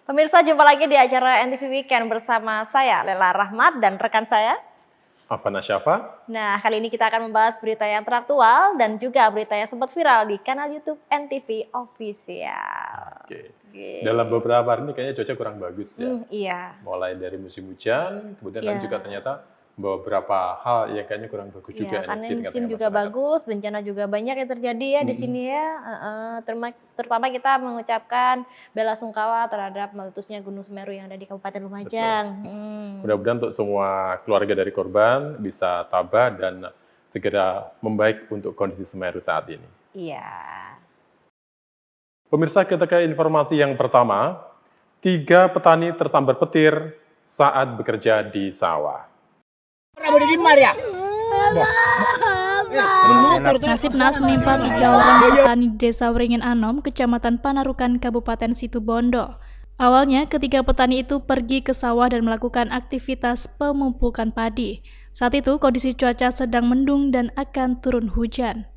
Pemirsa, jumpa lagi di acara NTV Weekend bersama saya Lela Rahmat dan rekan saya Afana Syafa. Nah, kali ini kita akan membahas berita yang teraktual dan juga berita yang sempat viral di kanal YouTube NTV Official. Oke. Dalam beberapa hari ini kayaknya cuaca kurang bagus ya. Iya. Mulai dari musim hujan, kemudian juga ternyata beberapa hal yang kayaknya kurang bagus juga. Karena musim juga bagus, bencana juga banyak yang terjadi ya di sini ya. Terutama kita mengucapkan bela sungkawa terhadap meletusnya Gunung Semeru yang ada di Kabupaten Lumajang. Mudah-mudahan untuk semua keluarga dari korban bisa tabah dan segera membaik untuk kondisi Semeru saat ini. Iya. Pemirsa, kita ke informasi yang pertama. 3 petani tersambar petir saat bekerja di sawah. Nasib naas menimpa 3 orang petani di Desa Wringin Anom, Kecamatan Panarukan, Kabupaten Situbondo. Awalnya, ketiga petani itu pergi ke sawah dan melakukan aktivitas pemupukan padi. Saat itu, kondisi cuaca sedang mendung dan akan turun hujan.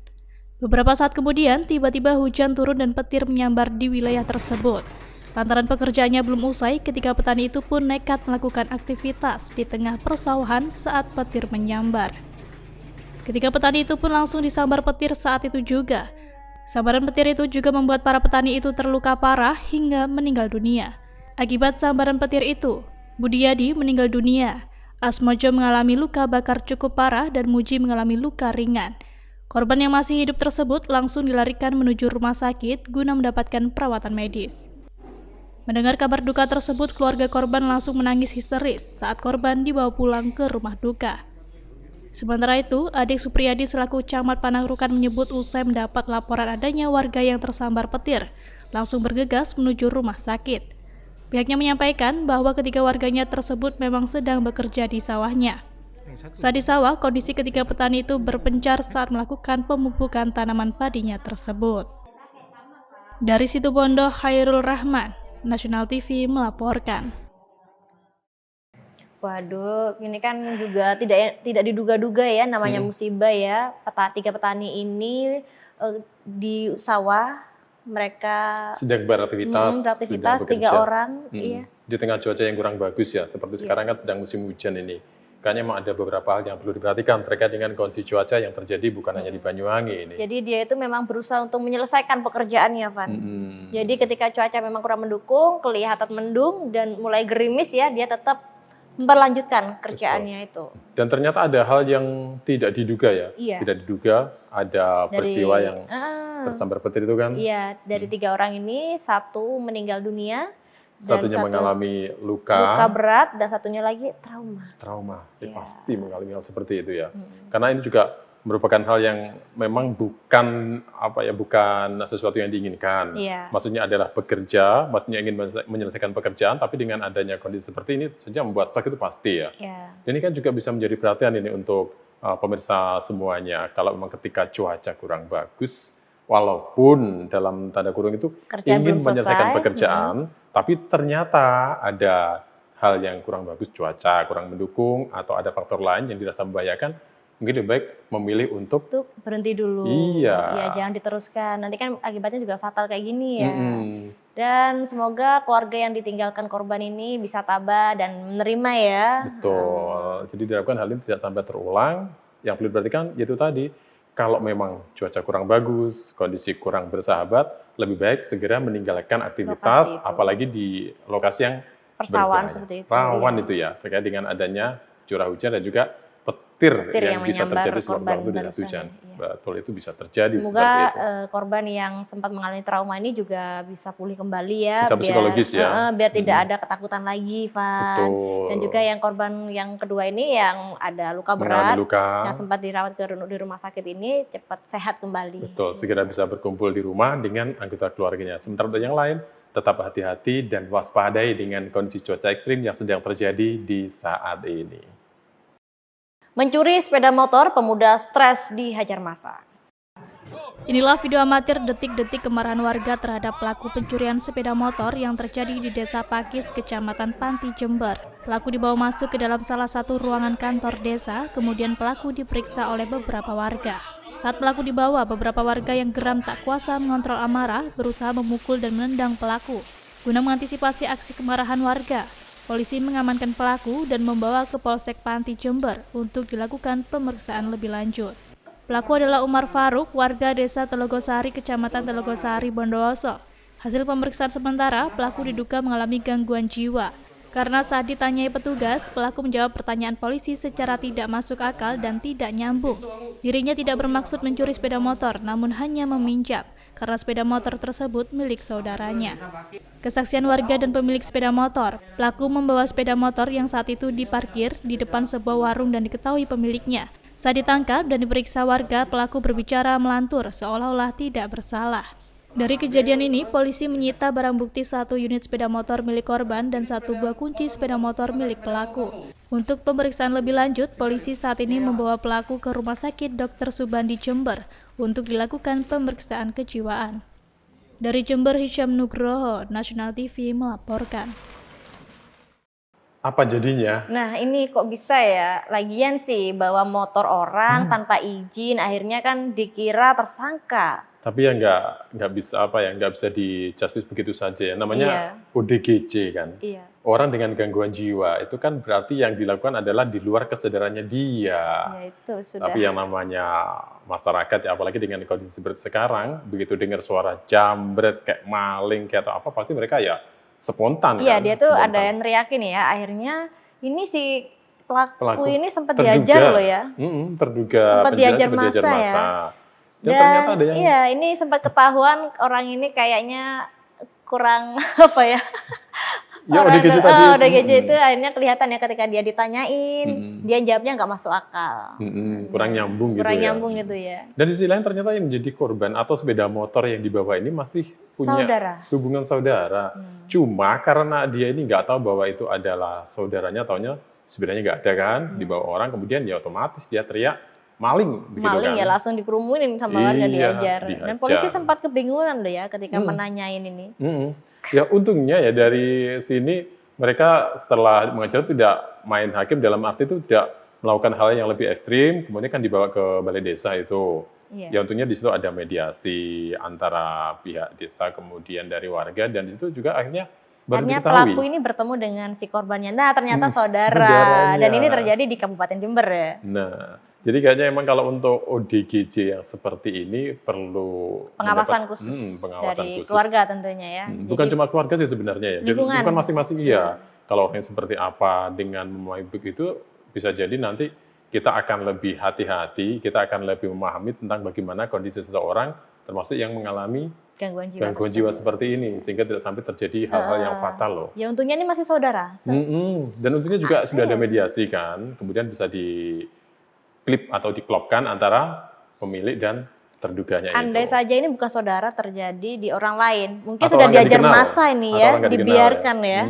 Beberapa saat kemudian, tiba-tiba hujan turun dan petir menyambar di wilayah tersebut. Lantaran pekerjaannya belum usai, ketiga petani itu pun nekat melakukan aktivitas di tengah persawahan saat petir menyambar. Ketiga petani itu pun langsung disambar petir saat itu juga. Sambaran petir itu juga membuat para petani itu terluka parah hingga meninggal dunia. Akibat sambaran petir itu, Budiyadi meninggal dunia, Asmojo mengalami luka bakar cukup parah dan Muji mengalami luka ringan. Korban yang masih hidup tersebut langsung dilarikan menuju rumah sakit guna mendapatkan perawatan medis. Mendengar kabar duka tersebut, keluarga korban langsung menangis histeris saat korban dibawa pulang ke rumah duka. Sementara itu, adik Supriyadi selaku Camat Panarukan menyebut usai mendapat laporan adanya warga yang tersambar petir, langsung bergegas menuju rumah sakit. Pihaknya menyampaikan bahwa ketiga warganya tersebut memang sedang bekerja di sawahnya. Saat di sawah, kondisi ketiga petani itu berpencar saat melakukan pemupukan tanaman padinya tersebut. Dari Situbondo, Khairul Rahman, Nasional TV melaporkan. Waduh, ini kan juga tidak diduga-duga ya namanya musibah ya. 3 petani ini di sawah, mereka sedang beraktivitas 3 orang. Iya. Di tengah cuaca yang kurang bagus ya, seperti sekarang kan sedang musim hujan ini. Kayaknya memang ada beberapa hal yang perlu diperhatikan terkait dengan kondisi cuaca yang terjadi bukan hanya di Banyuwangi ini. Jadi dia itu memang berusaha untuk menyelesaikan pekerjaannya, Van. Jadi ketika cuaca memang kurang mendukung, kelihatan mendung dan mulai gerimis ya, dia tetap melanjutkan kerjaannya itu. Dan ternyata ada hal yang tidak diduga ya. Iya. Tidak diduga ada peristiwa yang tersambar petir itu kan. Iya, dari 3 orang ini 1 meninggal dunia. Satunya mengalami luka berat dan satunya lagi trauma. Pasti mengalami hal seperti itu ya. Karena ini juga merupakan hal yang memang bukan sesuatu yang diinginkan. Maksudnya adalah bekerja, maksudnya ingin menyelesaikan pekerjaan, tapi dengan adanya kondisi seperti ini saja membuat sakit itu pasti ya. Ini kan juga bisa menjadi perhatian ini untuk pemirsa semuanya. Kalau memang ketika cuaca kurang bagus, walaupun dalam tanda kurung itu ingin menyelesaikan pekerjaan, tapi ternyata ada hal yang kurang bagus, cuaca kurang mendukung, atau ada faktor lain yang dirasa membahayakan, mungkin lebih baik memilih untuk berhenti dulu. Iya, jangan diteruskan. Nanti kan akibatnya juga fatal kayak gini ya. Dan semoga keluarga yang ditinggalkan korban ini bisa tabah dan menerima ya. Betul. Jadi diharapkan hal ini tidak sampai terulang. Yang perlu diperhatikan yaitu tadi, kalau memang cuaca kurang bagus, kondisi kurang bersahabat, lebih baik segera meninggalkan aktivitas, apalagi di lokasi yang persawahan seperti itu. Rawan itu ya, terkait dengan adanya curah hujan dan juga petir yang bisa terjadi sewaktu-waktu dengan hujan. Betul, itu bisa terjadi. Semoga korban yang sempat mengalami trauma ini juga bisa pulih kembali ya. Secara psikologis ya. Biar tidak ada ketakutan lagi, Van. Betul. Dan juga yang korban yang kedua ini yang ada luka berat, yang sempat dirawat di rumah sakit ini cepat sehat kembali. Betul, segera bisa berkumpul di rumah dengan anggota keluarganya. Sementara untuk yang lain, tetap hati-hati dan waspadai dengan kondisi cuaca ekstrim yang sedang terjadi di saat ini. Mencuri sepeda motor, pemuda stres dihajar massa. Inilah video amatir detik-detik kemarahan warga terhadap pelaku pencurian sepeda motor yang terjadi di Desa Pakis, Kecamatan Panti, Jember. Pelaku dibawa masuk ke dalam salah satu ruangan kantor desa, kemudian pelaku diperiksa oleh beberapa warga. Saat pelaku dibawa, beberapa warga yang geram tak kuasa mengontrol amarah berusaha memukul dan menendang pelaku. Guna mengantisipasi aksi kemarahan warga, polisi mengamankan pelaku dan membawa ke Polsek Panti Jember untuk dilakukan pemeriksaan lebih lanjut. Pelaku adalah Umar Faruk, warga desa Telogosari, Kecamatan Telogosari, Bondowoso. Hasil pemeriksaan sementara, pelaku diduga mengalami gangguan jiwa. Karena saat ditanyai petugas, pelaku menjawab pertanyaan polisi secara tidak masuk akal dan tidak nyambung. Dirinya tidak bermaksud mencuri sepeda motor, namun hanya meminjam, karena sepeda motor tersebut milik saudaranya. Kesaksian warga dan pemilik sepeda motor, pelaku membawa sepeda motor yang saat itu diparkir di depan sebuah warung dan diketahui pemiliknya. Saat ditangkap dan diperiksa warga, pelaku berbicara melantur seolah-olah tidak bersalah. Dari kejadian ini, polisi menyita barang bukti 1 unit sepeda motor milik korban dan 1 buah kunci sepeda motor milik pelaku. Untuk pemeriksaan lebih lanjut, polisi saat ini membawa pelaku ke Rumah Sakit Dr. Subandi Jember untuk dilakukan pemeriksaan kejiwaan. Dari Jember, Hisyam Nugroho, Nasional TV melaporkan. Apa jadinya? Nah ini kok bisa ya, lagian sih bawa motor orang tanpa izin, akhirnya kan dikira tersangka. Tapi ya nggak bisa di justice begitu saja ya. Namanya ODGJ kan. Iya. Orang dengan gangguan jiwa itu kan berarti yang dilakukan adalah di luar kesadarannya dia. Ya itu sudah. Tapi yang namanya masyarakat ya, apalagi dengan kondisi seperti sekarang, begitu dengar suara jambret kayak maling kayak atau apa, pasti mereka ya spontan. Iya, kan? dia tuh spontan. ada yang teriakin ya. Akhirnya ini si pelaku ini sempat diajar loh ya. Terduga sempat diajar massa ya. Dan ternyata ada yang iya, ini sempat ketahuan orang ini kayaknya kurang apa ya? Ya ODGJ tadi. ODGJ itu akhirnya kelihatan ya ketika dia ditanyain, dia jawabnya nggak masuk akal. Kurang nyambung gitu ya. Kurang nyambung gitu ya. Dan di sisi lain ternyata yang menjadi korban atau sepeda motor yang dibawa ini masih punya hubungan saudara. Cuma karena dia ini nggak tahu bahwa itu adalah saudaranya, taunya sebenarnya nggak ada kan, dibawa orang, kemudian ya otomatis dia teriak maling, maling kan? Ya langsung dikerumunin sama warga diajar. Dan polisi sempat kebingungan loh ya ketika menanyain ini. Ya untungnya ya dari sini mereka setelah mengajar tidak main hakim, dalam arti itu tidak melakukan hal yang lebih ekstrim, kemudian kan dibawa ke balai desa itu. Ya untungnya di situ ada mediasi antara pihak desa kemudian dari warga, dan di situ juga akhirnya pelaku ini bertemu dengan si korbannya. Nah ternyata saudara. Dan ini terjadi di Kabupaten Jember ya. Nah, jadi kayaknya emang kalau untuk ODGJ yang seperti ini perlu pengawasan khusus dari keluarga tentunya ya. Bukan cuma keluarga sih sebenarnya ya. Lingkungan. Bukan masing-masing ya. Kalau orangnya seperti apa dengan memahami begitu, bisa jadi nanti kita akan lebih hati-hati, kita akan lebih memahami tentang bagaimana kondisi seseorang, termasuk yang mengalami gangguan jiwa seperti ini, sehingga tidak sampai terjadi hal-hal yang fatal loh. Ya untungnya ini masih saudara. Dan untungnya juga sudah ada mediasi kan, kemudian bisa di klip atau diklopkan antara pemilik dan terduganya. Andai saja ini bukan saudara terjadi di orang lain, mungkin atau sudah diajar massa ini ya, dibiarkan ya.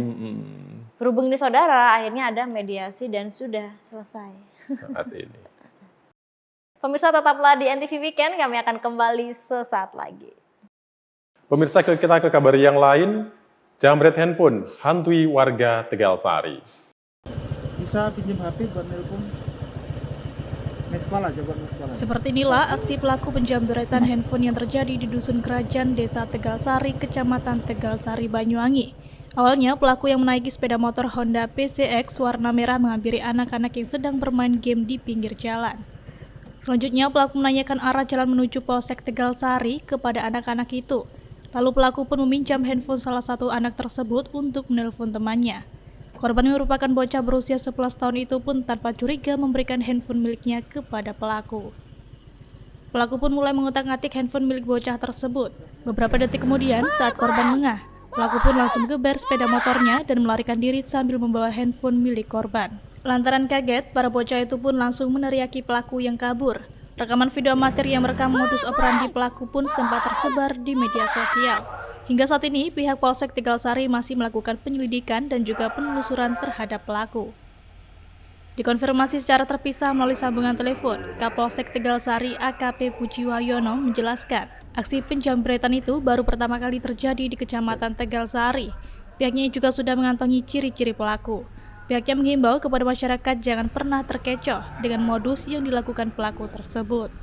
Berhubung ini saudara, akhirnya ada mediasi dan sudah selesai. Saat ini. Pemirsa tetaplah di NTV Weekend, kami akan kembali sesaat lagi. Pemirsa, kita ke kabar yang lain, jambret handphone hantui warga Tegalsari. Bisa pinjam HP buat nelpon. Seperti inilah aksi pelaku penjambretan handphone yang terjadi di Dusun Kerajaan, Desa Tegalsari, Kecamatan Tegalsari, Banyuwangi. Awalnya, pelaku yang menaiki sepeda motor Honda PCX warna merah menghampiri anak-anak yang sedang bermain game di pinggir jalan. Selanjutnya, pelaku menanyakan arah jalan menuju Polsek Tegalsari kepada anak-anak itu. Lalu pelaku pun meminjam handphone salah satu anak tersebut untuk menelpon temannya. Korban yang merupakan bocah berusia 11 tahun itu pun tanpa curiga memberikan handphone miliknya kepada pelaku. Pelaku pun mulai mengutak-atik handphone milik bocah tersebut. Beberapa detik kemudian, saat korban lengah, pelaku pun langsung geber sepeda motornya dan melarikan diri sambil membawa handphone milik korban. Lantaran kaget, para bocah itu pun langsung meneriaki pelaku yang kabur. Rekaman video amatir yang merekam modus operandi pelaku pun sempat tersebar di media sosial. Hingga saat ini, pihak Polsek Tegalsari masih melakukan penyelidikan dan juga penelusuran terhadap pelaku. Dikonfirmasi secara terpisah melalui sambungan telepon, Kapolsek Tegalsari AKP Pujiwayono menjelaskan, aksi penjambretan itu baru pertama kali terjadi di Kecamatan Tegalsari. Pihaknya juga sudah mengantongi ciri-ciri pelaku. Pihaknya menghimbau kepada masyarakat jangan pernah terkecoh dengan modus yang dilakukan pelaku tersebut.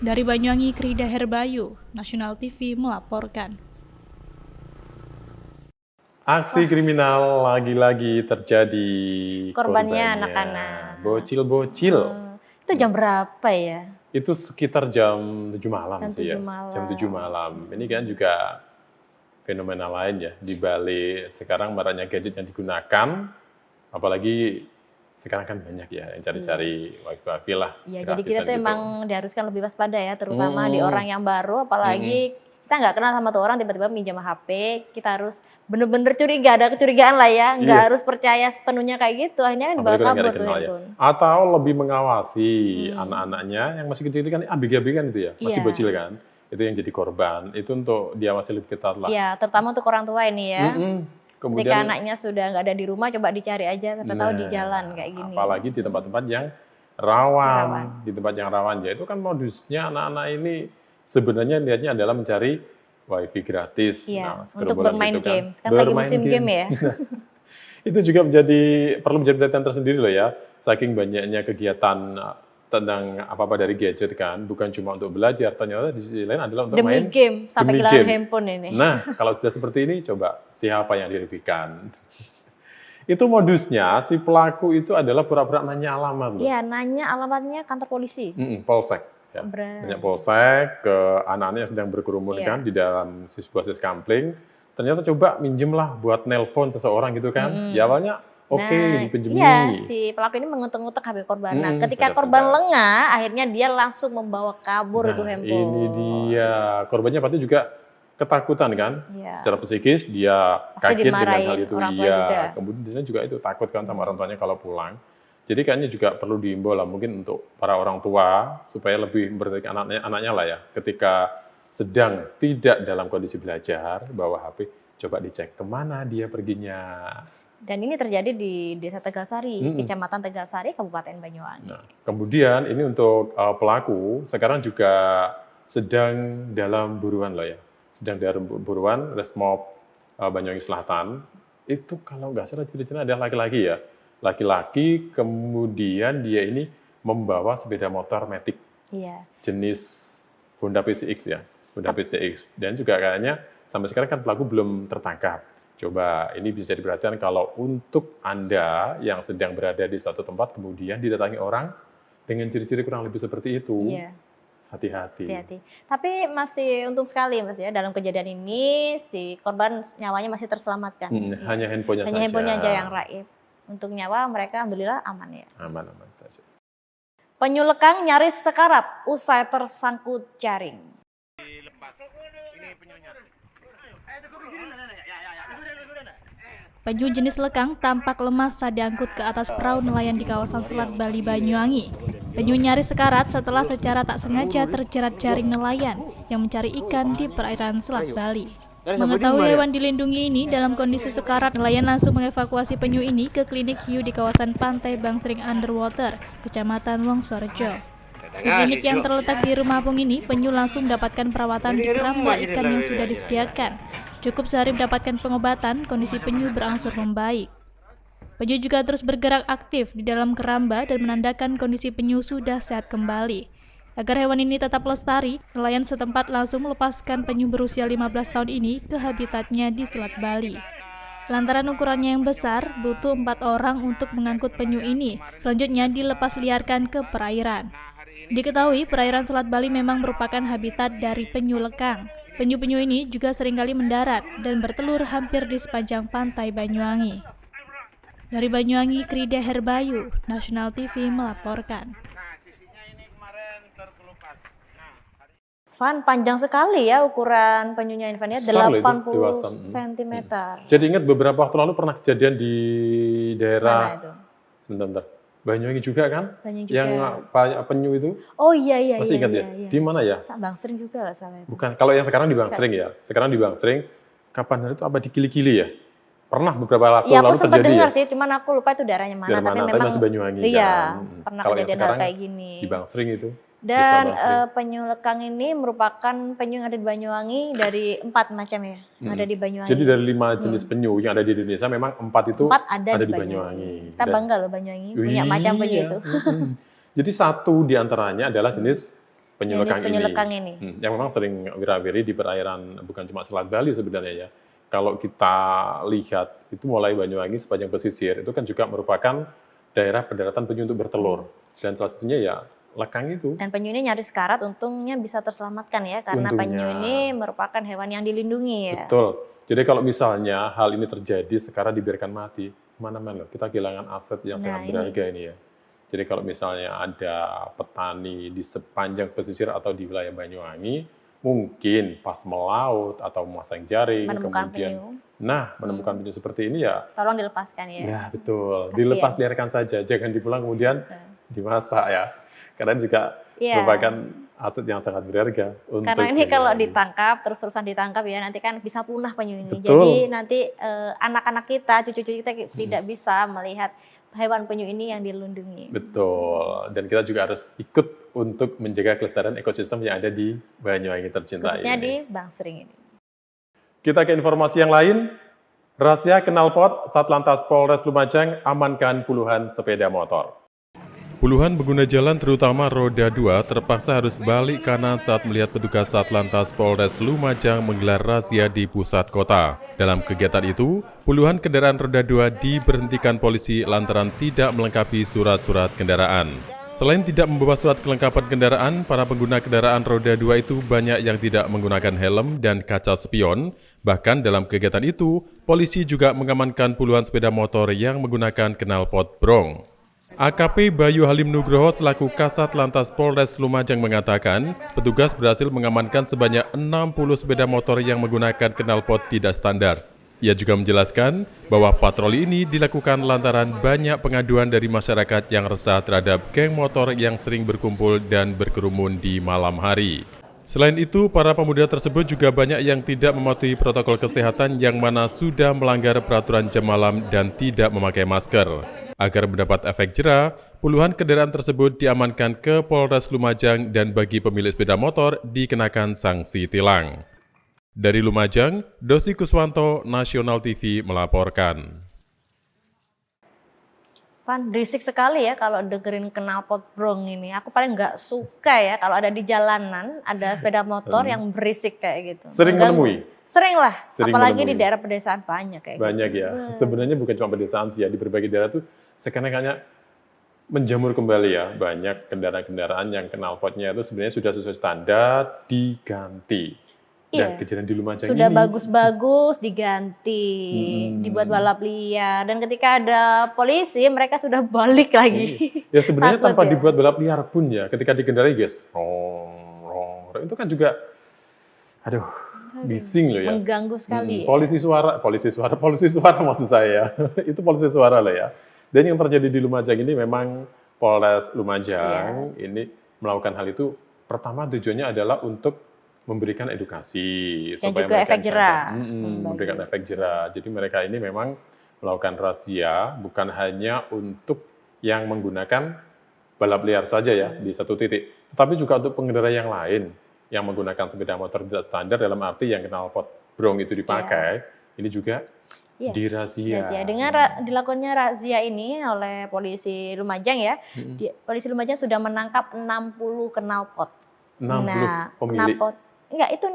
Dari Banyuwangi, Krida Herbayu, Nasional TV melaporkan. Aksi kriminal lagi-lagi terjadi. Korbannya anak-anak. Bocil-bocil. Itu jam berapa ya? Itu sekitar jam 7 malam Jam sih 7 ya. malam. Jam 7 malam. Ini kan juga fenomena lain ya. Di balik sekarang maraknya gadget yang digunakan, apalagi sekarang kan banyak ya yang cari-cari wifi lah. Iya, jadi kita tuh emang diharuskan lebih waspada ya, terutama di orang yang baru, apalagi kita nggak kenal sama tuh orang tiba-tiba minjam HP, kita harus bener-bener curiga, ada kecurigaan lah ya, nggak harus percaya sepenuhnya kayak gitu, akhirnya kan bakal kabur tuh handphone. Atau lebih mengawasi anak-anaknya yang masih kecil kan, ABG kan itu ya, masih bocil kan, itu yang jadi korban, itu untuk diawasi lebih ketat lah. Iya, terutama untuk orang tua ini ya. Kemudian, ketika anaknya sudah nggak ada di rumah, coba dicari aja, siapa tahu di jalan kayak gini. Apalagi di tempat-tempat yang rawan, di tempat yang rawan ya itu kan modusnya anak-anak ini sebenarnya niatnya adalah mencari wifi gratis. Iya, untuk bermain gitu game. Sekarang lagi musim game ya. Itu juga perlu menjadi perhatian tersendiri loh ya. Saking banyaknya kegiatan tentang apa-apa dari gadget kan, bukan cuma untuk belajar, ternyata di sisi lain adalah untuk demi main game, sampai kehilangan handphone ini. Nah, kalau sudah seperti ini, coba siapa yang dirugikan? Itu modusnya, si pelaku itu adalah pura-pura nanya alamat. Iya, nanya alamatnya kantor polisi. Polsek. Ya. Banyak polsek ke anak-anak yang sedang berkerumun kan di dalam sebuah siskampling. Ternyata coba minjem lah buat nelpon seseorang gitu kan. Ya awalnya dipinjemin. Iya, si pelaku ini mengutuk-ngutuk HP korban. Nah, ketika korban lengah, akhirnya dia langsung membawa kabur itu handphone. Ini dia. Korbannya pasti juga ketakutan kan? Secara psikis dia kaget dengan hal itu. Iya. Kemudian di sana juga itu takut kan sama orang tuanya kalau pulang. Jadi kayaknya juga perlu diimbau lah mungkin untuk para orang tua supaya lebih memperhatikan anaknya lah ya. Ketika sedang tidak dalam kondisi belajar, bawa HP, coba dicek kemana dia perginya. Dan ini terjadi di Desa Tegalsari, Kecamatan Tegalsari, Kabupaten Banyuwangi. Nah, kemudian ini untuk pelaku sekarang juga sedang dalam buruan loh ya. Sedang dalam buruan Resmob Banyuwangi Selatan. Itu kalau nggak salah ciri-cirinya ada laki-laki ya. Laki-laki, kemudian dia ini membawa sepeda motor Matic. Iya. Jenis Honda PCX ya. Honda PCX. Dan juga kayaknya sampai sekarang kan pelaku belum tertangkap. Coba ini bisa diperhatikan kalau untuk Anda yang sedang berada di suatu tempat kemudian didatangi orang dengan ciri-ciri kurang lebih seperti itu. Iya. Hati-hati. Tapi masih untung sekali Mas ya, dalam kejadian ini si korban nyawanya masih terselamatkan. Hanya handphonenya saja. Hanya handphonenya aja yang raib. Untuk nyawa mereka alhamdulillah aman ya. Aman-aman saja. Penyu lekang nyaris sekarat usai tersangkut jaring. Penyu jenis lekang tampak lemas saat diangkut ke atas perahu nelayan di kawasan Selat Bali, Banyuwangi. Penyu nyaris sekarat setelah secara tak sengaja terjerat jaring nelayan yang mencari ikan di perairan Selat Bali. Mengetahui hewan dilindungi ini dalam kondisi sekarat, nelayan langsung mengevakuasi penyu ini ke klinik hiu di kawasan Pantai Bangsering Underwater, Kecamatan Wongsorejo. Di klinik yang terletak di Rumah Apung ini, penyu langsung mendapatkan perawatan di keramba ikan yang sudah disediakan. Cukup sehari mendapatkan pengobatan, kondisi penyu berangsur membaik. Penyu juga terus bergerak aktif di dalam keramba dan menandakan kondisi penyu sudah sehat kembali. Agar hewan ini tetap lestari, nelayan setempat langsung melepaskan penyu berusia 15 tahun ini ke habitatnya di Selat Bali. Lantaran ukurannya yang besar, butuh 4 orang untuk mengangkut penyu ini. Selanjutnya dilepas liarkan ke perairan. Diketahui perairan Selat Bali memang merupakan habitat dari penyu lekang. Penyu-penyu ini juga seringkali mendarat dan bertelur hampir di sepanjang pantai Banyuwangi. Dari Banyuwangi, Krida Herbayu, Nasional TV melaporkan. Van, panjang sekali ya ukuran penyunya Van ya, 80 cm. Jadi ingat beberapa waktu lalu pernah kejadian di daerah sebentar. Banyuwangi juga kan? Banyak juga. Yang penyu itu? Oh iya. Masih ingat ya? Di mana ya? Bangsering juga nggak salah itu. Bukan, kalau yang sekarang di Bangsering ya. Sekarang di Bangsering, kapan hari itu apa di Kili-Kili ya? Pernah beberapa waktu lalu terjadi ya? Iya, aku sempat dengar sih, cuman aku lupa itu daerahnya mana. Daerah tapi mana? memang masih Banyuwangi iya, kan? pernah Kalau kejadian hal kayak gini. Di Bangsering itu. Dan penyu lekang ini merupakan penyu yang ada di Banyuwangi dari 4 macam ya, ada di Banyuwangi. Jadi dari 5 jenis penyu yang ada di Indonesia, memang 4 itu ada di Banyuwangi. Kita bangga loh Banyuwangi punya macam penyu itu. Jadi satu di antaranya adalah jenis penyu lekang ini. Yang memang sering wirawiri di perairan bukan cuma Selat Bali sebenarnya ya. kalau kita lihat itu mulai Banyuwangi sepanjang pesisir itu kan juga merupakan daerah pendaratan penyu untuk bertelur. Dan salah satunya ya lekang itu. Dan penyu ini nyaris karat, untungnya bisa terselamatkan ya, karena Untungnya. penyu ini merupakan hewan yang dilindungi ya. Betul. Jadi kalau misalnya hal ini terjadi sekarang dibiarkan mati, mana-mana kita kehilangan aset yang sangat berharga ini ya. Jadi kalau misalnya ada petani di sepanjang pesisir atau di wilayah Banyuwangi, mungkin pas melaut atau memasang jaring, Menemukan kemudian penyu. menemukan penyu seperti ini ya. Tolong dilepaskan ya. Ya betul, Kasian. dilepas liarkan saja, jangan dipulang kemudian dimasak ya. Karena juga merupakan aset yang sangat berharga. Karena ini kalau ditangkap, terus-terusan ditangkap ya, nanti kan bisa punah penyu ini. Betul. Jadi nanti anak-anak kita, cucu-cucu kita tidak bisa melihat hewan penyu ini yang dilindungi. Betul, dan kita juga harus ikut untuk menjaga kelestarian ekosistem yang ada di Banyuwangi tercinta Khususnya ini. di Bangsering ini. Kita ke informasi yang lain. Rahasia knalpot Satlantas Polres Lumajang amankan puluhan sepeda motor. Puluhan pengguna jalan terutama roda 2 terpaksa harus balik kanan saat melihat petugas Satlantas Polres Lumajang menggelar razia di pusat kota. Dalam kegiatan itu, puluhan kendaraan roda 2 diberhentikan polisi lantaran tidak melengkapi surat-surat kendaraan. Selain tidak membawa surat kelengkapan kendaraan, para pengguna kendaraan roda 2 itu banyak yang tidak menggunakan helm dan kaca spion. Bahkan dalam kegiatan itu, polisi juga mengamankan puluhan sepeda motor yang menggunakan knalpot brong. AKP Bayu Halim Nugroho selaku Kasat Lantas Polres Lumajang mengatakan, petugas berhasil mengamankan sebanyak 60 sepeda motor yang menggunakan knalpot tidak standar. Ia juga menjelaskan bahwa patroli ini dilakukan lantaran banyak pengaduan dari masyarakat yang resah terhadap geng motor yang sering berkumpul dan berkerumun di malam hari. Selain itu, para pemuda tersebut juga banyak yang tidak mematuhi protokol kesehatan yang mana sudah melanggar peraturan jam malam dan tidak memakai masker. Agar mendapat efek jera, puluhan kendaraan tersebut diamankan ke Polres Lumajang dan bagi pemilik sepeda motor dikenakan sanksi tilang. Dari Lumajang, Dosi Kuswanto, Nasional TV melaporkan. Van, berisik sekali ya kalau dengerin knalpot brong ini. Aku paling nggak suka ya kalau ada di jalanan, ada sepeda motor yang berisik kayak gitu. Sering menemui? Sering lah, apalagi menemui. di daerah pedesaan banyak kayak banyak gitu. Ya, sebenarnya bukan cuma pedesaan sih ya, di berbagai daerah tuh sekarang kayaknya menjamur kembali ya. Banyak kendaraan-kendaraan yang knalpotnya itu sebenarnya sudah sesuai standar, diganti. Dan kejadian di Lumajang sudah ini bagus-bagus diganti, dibuat balap liar, dan ketika ada polisi mereka sudah balik lagi. Ya sebenarnya tanpa ya. dibuat balap liar pun ya, ketika dikendarai guys, itu kan juga, aduh, bising loh ya. Mengganggu sekali. Polisi suara maksud saya, itu polisi suara loh ya. Dan yang terjadi di Lumajang ini memang Polres Lumajang ini melakukan hal itu. Pertama tujuannya adalah untuk memberikan edukasi dan supaya juga mereka efek jera. memberikan efek jera. Jadi mereka ini memang melakukan razia bukan hanya untuk yang menggunakan balap liar saja ya di satu titik, tetapi juga untuk pengendara yang lain yang menggunakan sepeda motor tidak standar dalam arti yang knalpot brong itu dipakai, ini juga dirazia. Dengan dilakukannya razia ini oleh polisi Lumajang ya, polisi Lumajang sudah menangkap 60 knalpot. 60 pemilik. Knalpot. Enggak, itu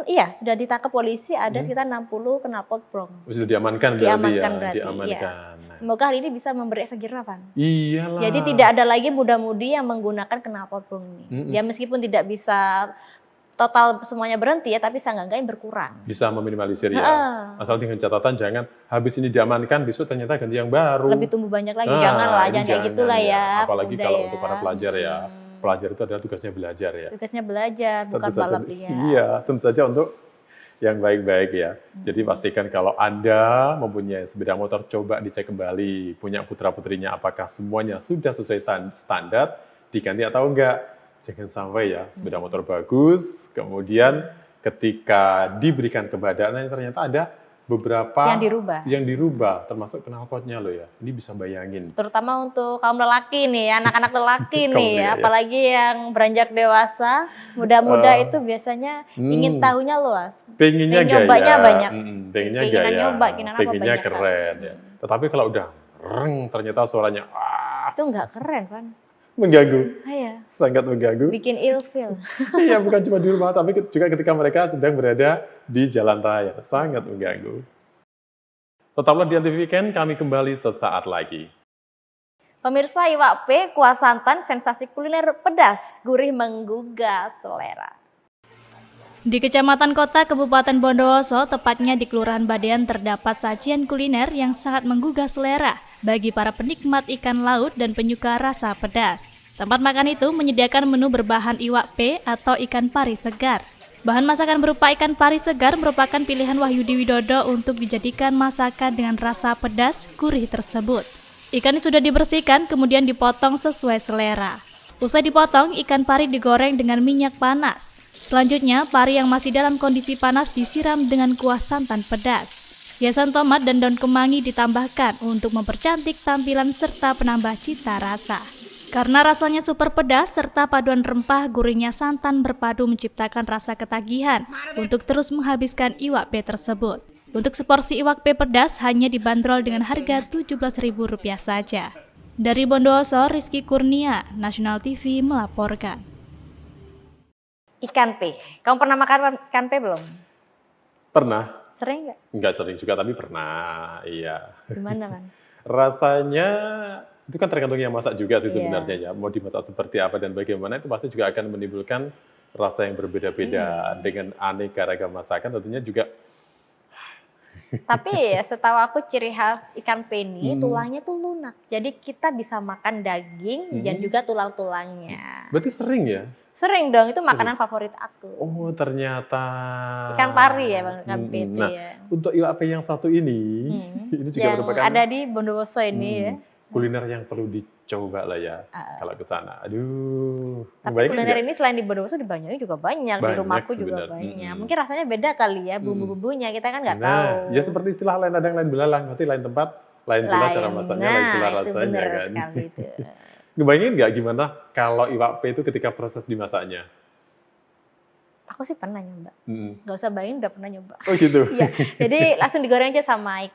sudah ditangkap polisi ada sekitar 60 knalpot brong. Sudah diamankan berarti. Diamankan. Ya. Semoga hal ini bisa memberi efek jera, Van. Iyalah. Jadi tidak ada lagi muda-mudi yang menggunakan knalpot brong ini. Dia meskipun tidak bisa total semuanya berhenti ya, tapi seenggak-enggaknya berkurang. Bisa meminimalisir ya. Asal dengan catatan jangan habis ini diamankan besok ternyata ganti yang baru. Lebih tumbuh banyak lagi, jangan kayak gitulah ya. Apalagi kalau untuk para pelajar ya. Pelajar itu adalah tugasnya belajar ya. Tugasnya belajar, bukan balap liar. Iya, tentu saja untuk yang baik-baik ya. Jadi pastikan kalau Anda mempunyai sepeda motor, coba dicek kembali. Punya putra-putrinya apakah semuanya sudah sesuai standar, diganti atau enggak. Jangan sampai ya, sepeda motor bagus, kemudian ketika diberikan kebadanannya ternyata ada beberapa yang dirubah, termasuk knalpotnya loh ya. Ini bisa bayangin. Terutama untuk kaum lelaki nih, anak-anak lelaki nih ya, apalagi yang beranjak dewasa, muda-muda itu biasanya ingin tahunya luas. Pengennya nyobanya banyak. Pengennya gaya. Pengennya keren ya. Tetapi kalau udah ternyata suaranya itu nggak keren, Van. Mengganggu. Iya. Sangat mengganggu. Bikin ilfeel. Iya, bukan cuma di rumah, tapi juga ketika mereka sedang berada di jalan raya. Sangat mengganggu. Tetaplah di Antv Weekend, kami kembali sesaat lagi. Pemirsa, iwak P, kuah santan, sensasi kuliner pedas, gurih menggugah selera. Di Kecamatan Kota Kabupaten Bondowoso, tepatnya di Kelurahan Badean, terdapat sajian kuliner yang sangat menggugah selera bagi para penikmat ikan laut dan penyuka rasa pedas. Tempat makan itu menyediakan menu berbahan iwak P atau ikan pari segar. Bahan masakan berupa ikan pari segar merupakan pilihan Wahyudi Widodo untuk dijadikan masakan dengan rasa pedas gurih tersebut. Ikan sudah dibersihkan, kemudian dipotong sesuai selera. Usai dipotong, ikan pari digoreng dengan minyak panas. Selanjutnya, pari yang masih dalam kondisi panas disiram dengan kuah santan pedas. Hiasan tomat dan daun kemangi ditambahkan untuk mempercantik tampilan serta penambah cita rasa. Karena rasanya super pedas serta paduan rempah, gurihnya santan berpadu menciptakan rasa ketagihan untuk terus menghabiskan iwak P tersebut. Untuk seporsi iwak P pedas hanya dibanderol dengan harga Rp17.000 saja. Dari Bondowoso, Rizky Kurnia, Nasional TV melaporkan. Ikan P. Kamu pernah makan ikan P belum? Pernah? Sering nggak? Nggak sering juga, tapi pernah. Iya. Gimana, kan? Rasanya itu kan tergantung yang masak juga sih sebenarnya ya. Iya. Mau dimasak seperti apa dan bagaimana itu pasti juga akan menimbulkan rasa yang berbeda-beda. Dengan aneka ragam masakan tentunya juga. Tapi setahu aku ciri khas ikan P ini tulangnya tuh lunak. Jadi kita bisa makan daging dan juga tulang-tulangnya. Berarti sering ya? Sering dong, itu makanan favorit aku. Oh, ternyata. Ikan pari ya Bang, ikan P itu Nah, ya. untuk iwak P yang satu ini, ini juga yang merupakan ada di Bondowoso ini ya. kuliner yang perlu dicoba lah ya kalau ke sana. Aduh. Tapi kuliner ini selain di Bondowoso di Banyuwangi juga banyak, di rumahku juga sebenarnya. banyak. Mungkin rasanya beda kali ya, bumbu-bumbunya kita kan nggak tahu. Ya seperti istilah lain ada yang lain belalang, berarti lain tempat, lain pula cara masaknya, lain pula itu rasanya bener kan. sekali itu. Ngebayangin nggak gimana kalau iwak P itu ketika proses dimasaknya? Aku sih pernah nyoba. Nggak usah bayangin, udah pernah nyoba. Oh gitu? Iya, jadi langsung digoreng aja sama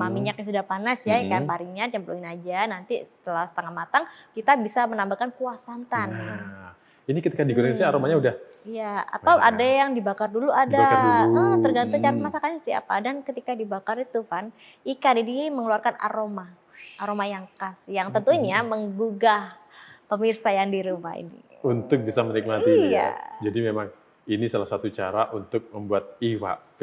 minyak yang sudah panas ya, ikan parinya cemplungin aja, nanti setelah setengah matang kita bisa menambahkan kuah santan. Nah, ini ketika digoreng aja aromanya udah. Iya, atau ada yang dibakar dulu ada. Dibakar dulu. Tergantung cara masakannya seperti apa. Dan ketika dibakar itu Van, ikan ini mengeluarkan aroma yang khas, yang tentunya menggugah pemirsa yang di rumah ini. Untuk bisa menikmati ini Iya. ya. Jadi memang ini salah satu cara untuk membuat iwak P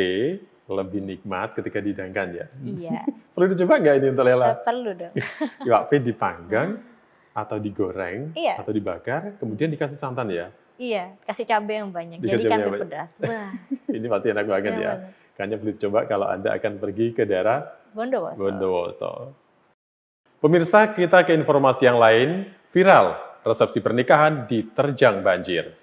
lebih nikmat ketika dihidangkan ya. Iya. Perlu dicoba nggak ini untuk Lela? Perlu dong. Iwak P dipanggang atau digoreng Iya. atau dibakar, kemudian dikasih santan ya. Iya, kasih cabai yang banyak. Dikasih Jadi ikan cabai yang P pedas. Wah, Ini pasti enak banget enak ya. banget. Kayaknya perlu dicoba kalau Anda akan pergi ke daerah Bondowoso. Bondowoso. Pemirsa, kita ke informasi yang lain. Viral, resepsi pernikahan diterjang banjir.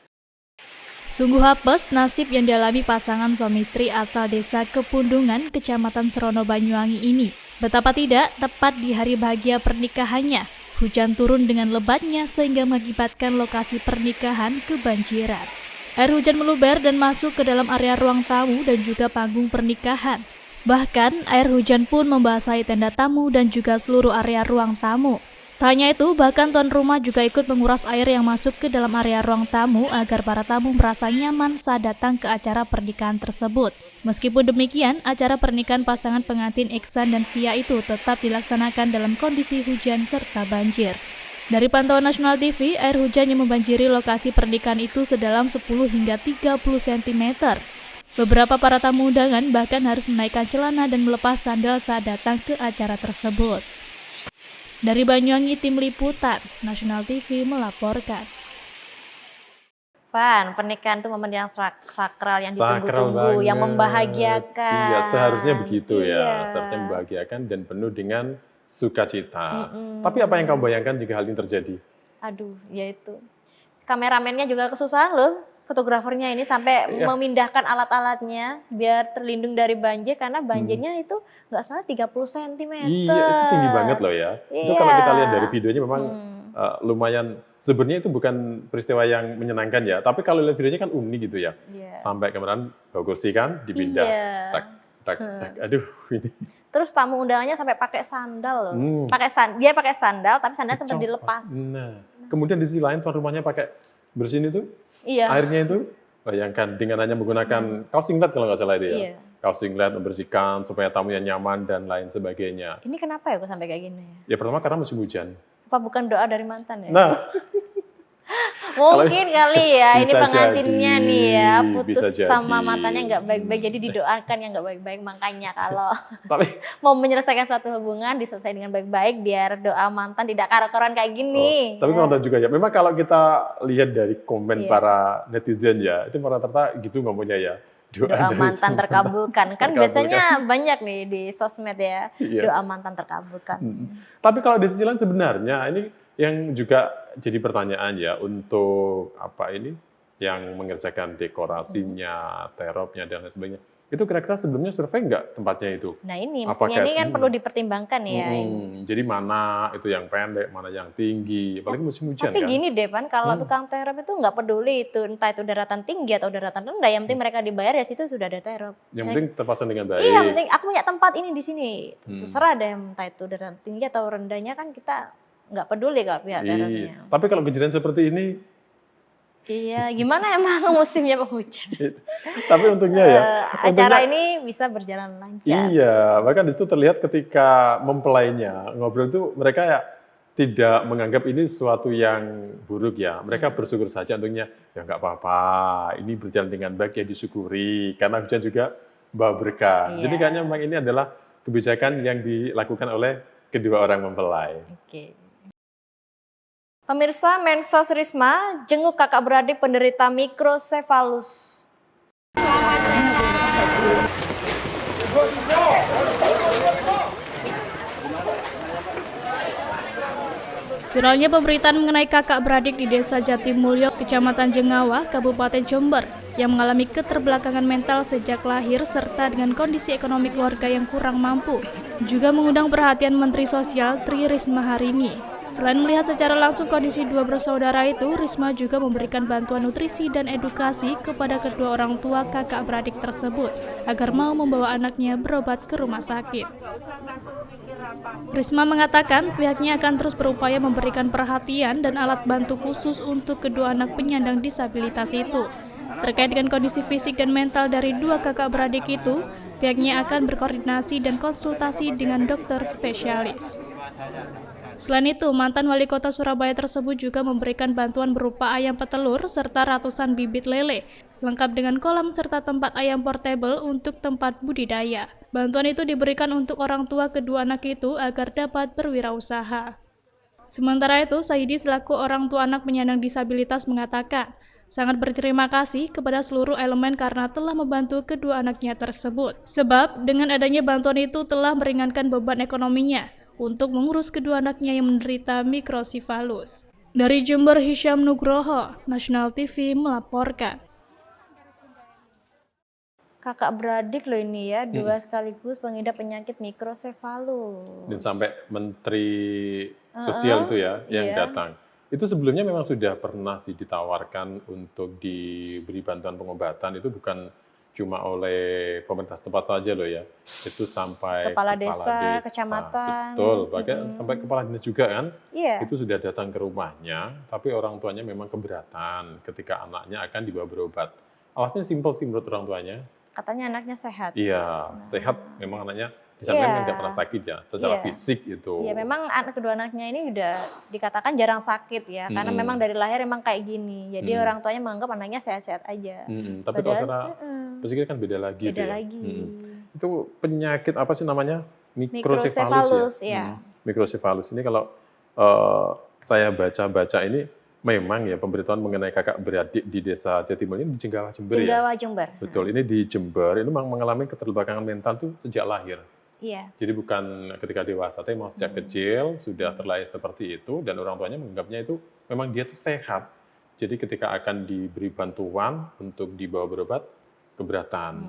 Sungguh apes nasib yang dialami pasangan suami istri asal desa Kepundungan, Kecamatan Serono, Banyuwangi ini. Betapa tidak, tepat di hari bahagia pernikahannya, hujan turun dengan lebatnya sehingga mengakibatkan lokasi pernikahan kebanjiran. Air hujan meluber dan masuk ke dalam area ruang tamu dan juga panggung pernikahan. Bahkan, air hujan pun membasahi tenda tamu dan juga seluruh area ruang tamu. Tak hanya itu, bahkan tuan rumah juga ikut menguras air yang masuk ke dalam area ruang tamu agar para tamu merasa nyaman saat datang ke acara pernikahan tersebut. Meskipun demikian, acara pernikahan pasangan pengantin Iksan dan Via itu tetap dilaksanakan dalam kondisi hujan serta banjir. Dari pantauan Nasional TV, air hujan yang membanjiri lokasi pernikahan itu sedalam 10 hingga 30 cm. Beberapa para tamu undangan bahkan harus menaikkan celana dan melepas sandal saat datang ke acara tersebut. Dari Banyuwangi, Tim Liputan, Nasional TV melaporkan. Van, pernikahan itu momen yang sakral, yang Sakral ditunggu-tunggu, yang banget. membahagiakan. Iya, seharusnya begitu Iya. ya. Seharusnya membahagiakan dan penuh dengan sukacita. Tapi apa yang kamu bayangkan jika hal ini terjadi? Aduh, ya itu. Kameramennya juga kesusahan loh. Fotografernya ini sampai memindahkan alat-alatnya biar terlindung dari banjir, karena banjirnya itu nggak salah 30 cm. Iya, itu tinggi banget loh ya. Itu kalau kita lihat dari videonya memang lumayan, sebenarnya itu bukan peristiwa yang menyenangkan ya, tapi kalau lihat videonya kan unik gitu ya. Iya. Sampai kemarin bawa kursi kan, dipindah. Iya. Tak. Aduh, ini. Terus tamu undangannya sampai pakai sandal loh. Dia pakai sandal, tapi sandal sempat dilepas. Nah, kemudian di sisi lain tuan rumahnya pakai bersin itu, Iya. airnya itu, bayangkan dengan hanya menggunakan kaos singlet kalau nggak salah itu ya. Iya. kaos singlet, membersihkan supaya tamunya nyaman dan lain sebagainya. Ini kenapa ya kok sampai kayak gini ya? Ya pertama karena musim hujan. Apa bukan doa dari mantan ya? Nah, mungkin kali ya, ini bisa pengantinnya jadi, nih ya, bisa putus jadi. sama mantannya nggak baik-baik, jadi didoakan yang nggak baik-baik. Makanya kalau tapi mau menyelesaikan suatu hubungan, diselesaikan dengan baik-baik, biar doa mantan tidak karu-karuan kayak gini. tapi kalau juga ya, memang kalau kita lihat dari komen Iya. para netizen ya, itu rata-rata gitu ngomongnya ya. Doa dari mantan semua terkabulkan. Kan terkabulkan. biasanya banyak nih di sosmed ya, Iya. doa mantan terkabulkan. Tapi kalau di sisi lain sebenarnya ini yang juga jadi pertanyaan ya untuk apa ini yang mengerjakan dekorasinya, teropnya dan lain sebagainya. Itu kira-kira sebelumnya survei nggak tempatnya itu? Nah ini, Apakah- mestinya ini kan perlu dipertimbangkan ya. Jadi mana itu yang pendek, mana yang tinggi, apalagi musim hujan Tapi kan? gini deh Pan, kalau tukang terop itu nggak peduli itu entah itu daratan tinggi atau daratan rendah, yang penting mereka dibayar ya situ sudah ada terop. Yang penting terpasang dengan baik. Iya, yang penting aku punya tempat ini di sini. Terserah deh entah itu daratan tinggi atau rendahnya, kan kita nggak peduli kalau pihak teropnya. Iya. Tapi kalau kejadian seperti ini, Iya, gimana emang musimnya penghujan? tapi untungnya ya. Acara untungnya- ini bisa berjalan lancar. Iya, bahkan di situ terlihat ketika mempelainya ngobrol itu mereka ya tidak menganggap ini sesuatu yang buruk ya. Mereka bersyukur saja untungnya, ya nggak apa-apa, ini berjalan dengan baik ya disyukuri. Karena hujan juga bawa berkah. Iya. Jadi kayaknya memang ini adalah kebijakan yang dilakukan oleh kedua orang mempelai. Oke. Pemirsa, Mensos Risma jenguk kakak beradik penderita mikrosefalus. Viralnya pemberitaan mengenai kakak beradik di Desa Jatimulyo, Kecamatan Jengawa, Kabupaten Jember, yang mengalami keterbelakangan mental sejak lahir serta dengan kondisi ekonomi keluarga yang kurang mampu, juga mengundang perhatian Menteri Sosial Tri Risma hari ini. Selain melihat secara langsung kondisi dua bersaudara itu, Risma juga memberikan bantuan nutrisi dan edukasi kepada kedua orang tua kakak beradik tersebut, agar mau membawa anaknya berobat ke rumah sakit. Risma mengatakan pihaknya akan terus berupaya memberikan perhatian dan alat bantu khusus untuk kedua anak penyandang disabilitas itu. Terkait dengan kondisi fisik dan mental dari dua kakak beradik itu, pihaknya akan berkoordinasi dan konsultasi dengan dokter spesialis. Selain itu, mantan wali kota Surabaya tersebut juga memberikan bantuan berupa ayam petelur serta ratusan bibit lele, lengkap dengan kolam serta tempat ayam portable untuk tempat budidaya. Bantuan itu diberikan untuk orang tua kedua anak itu agar dapat berwirausaha. Sementara itu, Saidi selaku orang tua anak penyandang disabilitas mengatakan, sangat berterima kasih kepada seluruh elemen karena telah membantu kedua anaknya tersebut. Sebab, dengan adanya bantuan itu telah meringankan beban ekonominya untuk mengurus kedua anaknya yang menderita mikrosefalus. Dari Jember, Hisham Nugroho, National TV melaporkan. Kakak beradik loh ini ya, dua sekaligus pengidap penyakit mikrosefalus. Dan sampai Menteri Sosial itu ya yang iya. datang. Itu sebelumnya memang sudah pernah sih ditawarkan untuk diberi bantuan pengobatan, itu bukan cuma oleh pemerintah setempat saja loh ya. Itu sampai Kepala desa, kecamatan. Betul, bahkan sampai kepala dinas juga kan. Iya. Itu sudah datang ke rumahnya, tapi orang tuanya memang keberatan ketika anaknya akan dibawa berobat. Alasannya simpel sih menurut orang tuanya. Katanya anaknya sehat. Iya, sehat memang anaknya. Di sana memang nggak pernah sakit ya, secara fisik itu. Iya, memang kedua anaknya ini udah dikatakan jarang sakit ya, karena memang dari lahir emang kayak gini. Jadi orang tuanya menganggap anaknya sehat-sehat aja. Tapi kalau secara psikis kan beda lagi. Beda lagi. Itu penyakit apa sih namanya? Mikrosefalus ya. Mikrosefalus ini kalau saya baca-baca ini memang ya pemberitahuan mengenai kakak beradik di Desa Jatimulyo ini di Jengawa, Jember ya. Jengawa, Jember. Betul, ini di Jember ini memang mengalami keterbelakangan mental tuh sejak lahir. Iya. Jadi bukan ketika dewasa, tapi mau sejak kecil sudah terlahir seperti itu dan orang tuanya menganggapnya itu memang dia tuh sehat. Jadi ketika akan diberi bantuan untuk dibawa berobat, keberatan.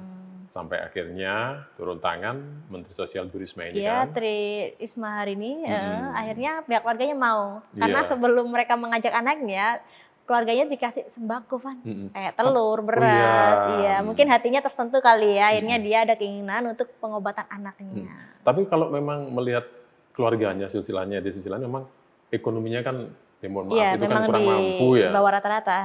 Sampai akhirnya turun tangan Menteri Sosial Bu Risma ini Iya, kan. Tri Risma hari ini akhirnya pihak keluarganya mau. Karena Iya. sebelum mereka mengajak anaknya, keluarganya dikasih sembako, Van. Kayak telur, beras, iya. iya. Mungkin hatinya tersentuh kali ya, akhirnya dia ada keinginan untuk pengobatan anaknya. Tapi kalau memang melihat keluarganya, silsilahnya di sisi lain memang ekonominya kan, ya mohon maaf, Iya, itu kan memang kurang di mampu ya. bawah rata-rata.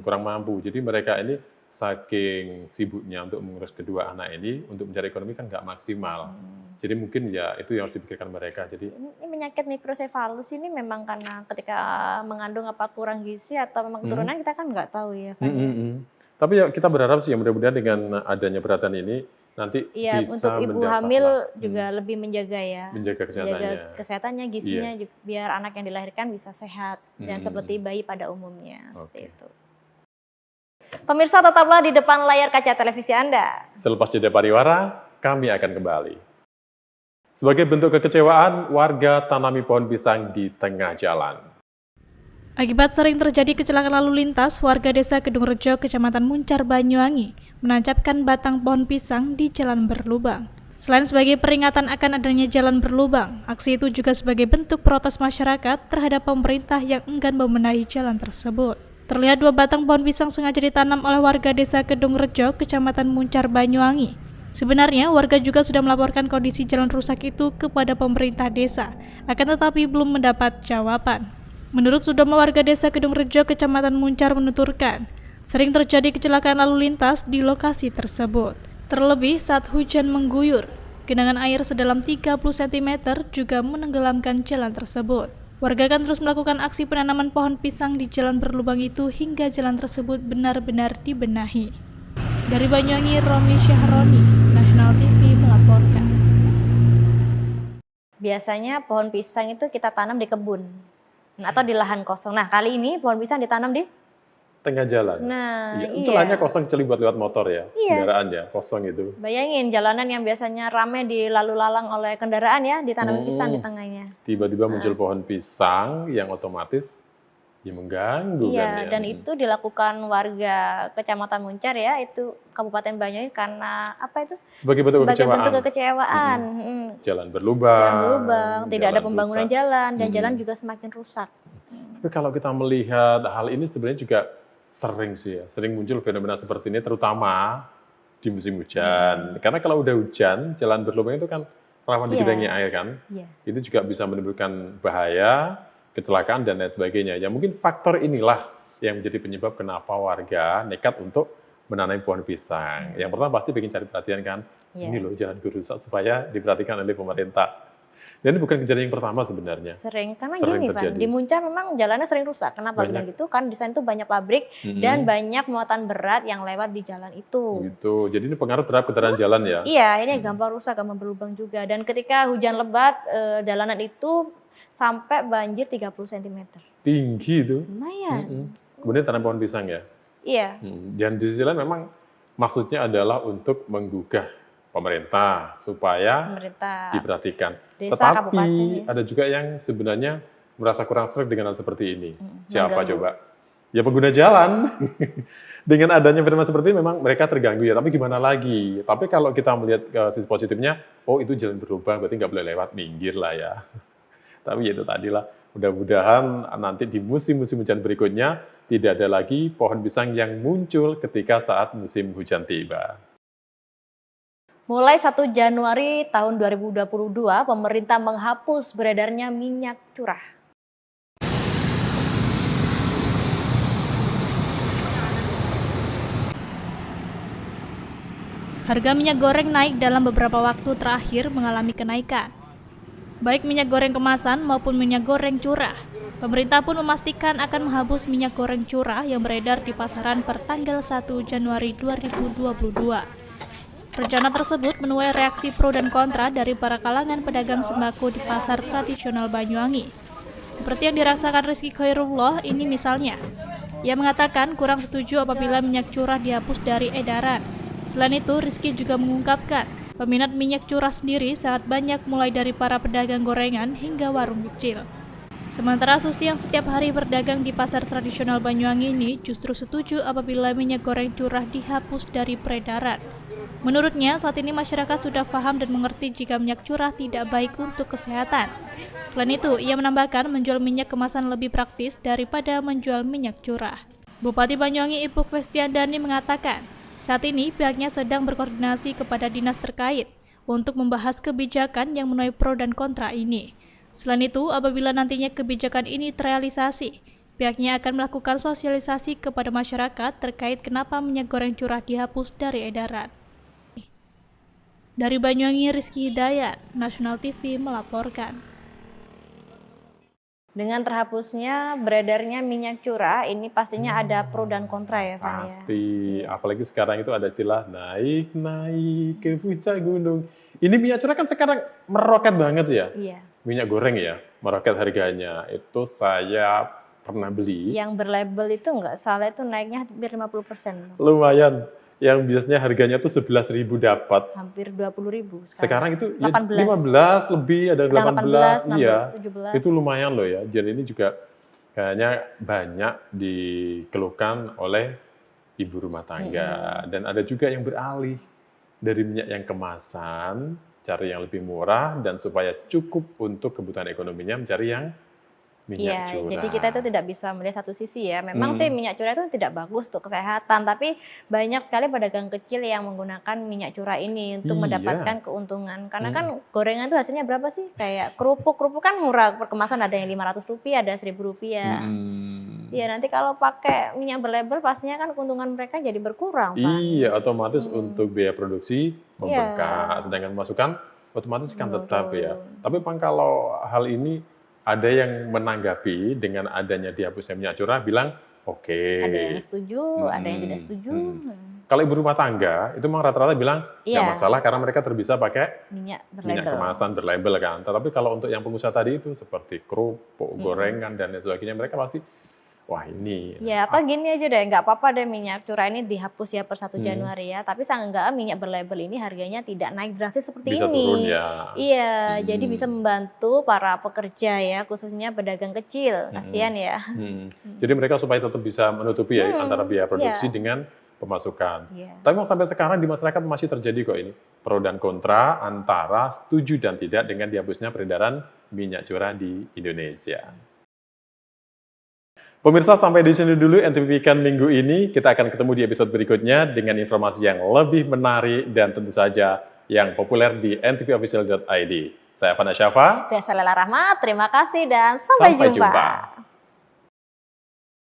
Kurang mampu. Jadi mereka ini saking sibuknya untuk mengurus kedua anak ini, untuk mencari ekonomi kan nggak maksimal. Jadi mungkin ya itu yang harus dipikirkan mereka. Jadi ini penyakit mikrosefalus ini memang karena ketika mengandung apa kurang gizi atau memang keturunan kita kan nggak tahu ya. Tapi ya kita berharap sih ya mudah-mudahan dengan adanya perhatian ini nanti bisa untuk ibu hamil juga lebih menjaga ya. Menjaga kesehatannya, gizinya biar anak yang dilahirkan bisa sehat dan seperti bayi pada umumnya seperti itu. Pemirsa tetaplah di depan layar kaca televisi Anda. Selepas jeda pariwara, kami akan kembali. Sebagai bentuk kekecewaan, warga tanami pohon pisang di tengah jalan. Akibat sering terjadi kecelakaan lalu lintas, warga desa Kedungrejo, Kecamatan Muncar, Banyuwangi, menancapkan batang pohon pisang di jalan berlubang. Selain sebagai peringatan akan adanya jalan berlubang, aksi itu juga sebagai bentuk protes masyarakat terhadap pemerintah yang enggan membenahi jalan tersebut. Terlihat 2 batang pohon pisang sengaja ditanam oleh warga desa Kedungrejo, Kecamatan Muncar, Banyuwangi. Sebenarnya, warga juga sudah melaporkan kondisi jalan rusak itu kepada pemerintah desa, akan tetapi belum mendapat jawaban. Menurut Sudomo, warga desa Kedungrejo, Kecamatan Muncar menuturkan, sering terjadi kecelakaan lalu lintas di lokasi tersebut. Terlebih saat hujan mengguyur, genangan air sedalam 30 cm juga menenggelamkan jalan tersebut. Warga akan terus melakukan aksi penanaman pohon pisang di jalan berlubang itu hingga jalan tersebut benar-benar dibenahi. Dari Banyuwangi, Romi Syahroni, Nasional TV melaporkan. Biasanya pohon pisang itu kita tanam di kebun atau di lahan kosong. Nah, kali ini pohon pisang ditanam di tengah jalan. Nah, Itu lahannya kosong kecuali buat lewat motor ya, kendaraan ya, kosong itu. Bayangin jalanan yang biasanya ramai dilalu lalang oleh kendaraan ya, ditanam pisang di tengahnya. Tiba-tiba muncul pohon pisang yang otomatis mengganggu kan ya. Dan itu dilakukan warga Kecamatan Muncar ya, itu Kabupaten Banyuwangi karena apa itu? Sebagai bentuk kekecewaan. Jalan berlubang, tidak ada pembangunan jalan dan jalan juga semakin rusak. Tapi kalau kita melihat hal ini sebenarnya juga sering muncul fenomena seperti ini terutama di musim hujan. Karena kalau udah hujan, jalan berlubang itu kan rawan digenangi air kan. Itu juga bisa menimbulkan bahaya, kecelakaan dan lain sebagainya. Ya mungkin faktor inilah yang menjadi penyebab kenapa warga nekat untuk menanam pohon pisang. Yang pertama pasti bikin cari perhatian kan. Ini loh jalan rusak supaya diperhatikan oleh pemerintah. Dan ini bukan kejadian yang pertama sebenarnya. Karena gini Van, di Muncar memang jalannya sering rusak. Kenapa bilang gitu? Kan di sana itu banyak pabrik dan banyak muatan berat yang lewat di jalan itu. Gitu. Jadi ini pengaruh terhadap kendaraan jalan ya? Iya, ini gampang rusak, gampang berlubang juga. Dan ketika hujan lebat, jalanan itu sampai banjir 30 cm. Tinggi itu. Lumayan. Kemudian tanam pohon pisang ya? Iya. Dan di sisi lain memang maksudnya adalah untuk menggugah pemerintah supaya diperhatikan. Tetapi ada juga yang sebenarnya merasa kurang sreg dengan hal seperti ini. Siapa coba? Ya pengguna jalan. Dengan adanya fenomena seperti ini memang mereka terganggu ya. Tapi gimana lagi? Tapi kalau kita melihat sisi positifnya, oh itu jalan berlubang berarti nggak boleh lewat, minggir lah ya. Tapi itu tadilah. Mudah-mudahan nanti di musim-musim hujan berikutnya tidak ada lagi pohon pisang yang muncul ketika saat musim hujan tiba. Mulai 1 Januari tahun 2022, pemerintah menghapus beredarnya minyak curah. Harga minyak goreng naik dalam beberapa waktu terakhir mengalami kenaikan. Baik minyak goreng kemasan maupun minyak goreng curah. Pemerintah pun memastikan akan menghapus minyak goreng curah yang beredar di pasaran per tanggal 1 Januari 2022. Rencana tersebut menuai reaksi pro dan kontra dari para kalangan pedagang sembako di pasar tradisional Banyuwangi. Seperti yang dirasakan Rizky Khairullah ini misalnya. Ia mengatakan kurang setuju apabila minyak curah dihapus dari edaran. Selain itu, Rizky juga mengungkapkan peminat minyak curah sendiri sangat banyak mulai dari para pedagang gorengan hingga warung kecil. Sementara Susi yang setiap hari berdagang di pasar tradisional Banyuwangi ini justru setuju apabila minyak goreng curah dihapus dari peredaran. Menurutnya, saat ini masyarakat sudah paham dan mengerti jika minyak curah tidak baik untuk kesehatan. Selain itu, ia menambahkan menjual minyak kemasan lebih praktis daripada menjual minyak curah. Bupati Banyuwangi Ipuk Festiandani mengatakan, saat ini pihaknya sedang berkoordinasi kepada dinas terkait untuk membahas kebijakan yang menuai pro dan kontra ini. Selain itu, apabila nantinya kebijakan ini terrealisasi, Pihaknya akan melakukan sosialisasi kepada masyarakat terkait kenapa minyak goreng curah dihapus dari edaran. Dari Banyuwangi, Rizky Hidayat, Nasional TV melaporkan. Dengan terhapusnya beredarnya minyak curah, ini pastinya ada pro dan kontra ya, Van? Pasti, apalagi sekarang itu ada istilah naik ke puncak gunung. Ini minyak curah kan sekarang meroket banget ya. Iya. Minyak goreng ya, meroket harganya. Itu saya pernah beli. Yang berlabel itu nggak salah itu naiknya hampir 50%. Lumayan. Yang biasanya harganya tuh 11.000 dapat. Hampir 20.000 sekarang itu 18. Ya 15 lebih, ada 18, 18 iya. 17. Itu lumayan loh ya. Dan ini juga kayaknya banyak dikeluhkan oleh ibu rumah tangga. Dan ada juga yang beralih dari minyak yang kemasan, cari yang lebih murah, dan supaya cukup untuk kebutuhan ekonominya mencari yang minyak curah. Jadi kita itu tidak bisa melihat satu sisi ya. Memang sih minyak curah itu tidak bagus untuk kesehatan, tapi banyak sekali pedagang kecil yang menggunakan minyak curah ini untuk mendapatkan keuntungan. Karena kan gorengan itu hasilnya berapa sih? Kayak kerupuk kan murah, per kemasan ada yang Rp500, ada Rp1.000. Iya, nanti kalau pakai minyak berlabel pastinya kan keuntungan mereka jadi berkurang, Pak. Iya, otomatis untuk biaya produksi membengkak, sedangkan masukan otomatis kan tetap ya. Tapi Bang, kalau hal ini ada yang menanggapi dengan adanya dihapusnya minyak curah, bilang oke. Ada yang setuju, ada yang tidak setuju. Kalau ibu rumah tangga, itu memang rata-rata bilang nggak masalah karena mereka terbiasa pakai minyak kemasan berlabel kan. Tetapi kalau untuk yang pengusaha tadi itu seperti kerupuk, gorengan, dan lain sebagainya, mereka pasti, wah ini. Ya, atau gini aja deh, nggak apa-apa deh minyak curah ini dihapus ya per 1 Januari ya. Tapi seenggaknya minyak berlabel ini harganya tidak naik drastis seperti bisa ini. Turun ya. Iya, jadi bisa membantu para pekerja ya, khususnya pedagang kecil. Kasihan ya. Jadi mereka supaya tetap bisa menutupi ya antara biaya produksi dengan pemasukan. Tapi sampai sekarang di masyarakat masih terjadi kok ini pro dan kontra antara setuju dan tidak dengan dihapusnya peredaran minyak curah di Indonesia. Pemirsa, sampai di sini dulu NTV Weekend minggu ini. Kita akan ketemu di episode berikutnya dengan informasi yang lebih menarik dan tentu saja yang populer di ntvofficial.id. Saya Fana Syafa. Dan saya Lela Rahmat, terima kasih dan sampai jumpa.